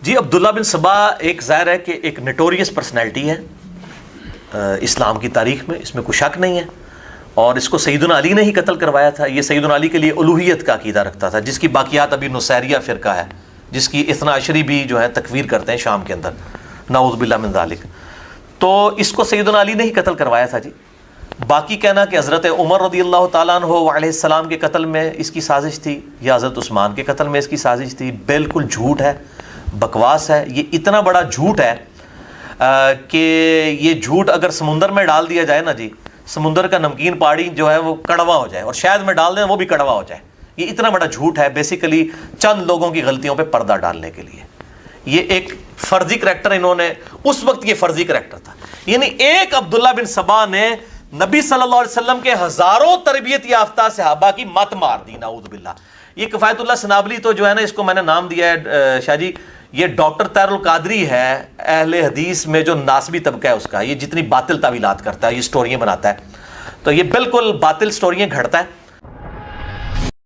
جی عبداللہ بن سبا ایک ظاہر ہے کہ ایک نٹوریس پرسنالٹی ہے اسلام کی تاریخ میں، اس میں کوئی شک نہیں ہے، اور اس کو سیدنا علی نے ہی قتل کروایا تھا۔ یہ سیدنا علی کے لیے الوہیت کا عقیدہ رکھتا تھا، جس کی باقیات ابھی نصیریہ فرقہ ہے، جس کی اثنا عشری بھی جو ہے تکفیر کرتے ہیں شام کے اندر، نعوذ باللہ من ذالک۔ تو اس کو سیدنا علی نے ہی قتل کروایا تھا جی۔ باقی کہنا کہ حضرت عمر رضی اللہ تعالیٰ عنہ علیہ السلام کے قتل میں اس کی سازش تھی یا حضرت عثمان کے قتل میں اس کی سازش تھی، بالکل جھوٹ ہے، بکواس ہے۔ یہ اتنا بڑا جھوٹ ہے کہ یہ جھوٹ اگر سمندر میں ڈال دیا جائے نا جی، سمندر کا نمکین پاڑی جو ہے وہ کڑوا ہو جائے، اور شاید میں ڈال دیں وہ بھی کڑوا ہو جائے۔ یہ اتنا بڑا جھوٹ ہے، بیسیکلی چند لوگوں کی غلطیوں پہ پردہ ڈالنے کے لیے۔ یہ ایک فرضی کریکٹر انہوں نے، اس وقت یہ فرضی کریکٹر تھا، یعنی ایک عبداللہ بن سبا نے نبی صلی اللہ علیہ وسلم کے ہزاروں تربیت یافتہ صحابہ کی مت مار دی، نعوذ باللہ۔ یہ کفایت اللہ سنابلی تو جو ہے نا، اس کو میں نے نام دیا ہے شاہ جی، یہ ڈاکٹر طاہر القادری ہے اہل حدیث میں جو ناسبی طبقہ ہے اس کا، یہ جتنی باطل تعویلات کرتا ہے، یہ سٹوریاں بناتا ہے، تو یہ بالکل باطل سٹوریاں گھڑتا ہے۔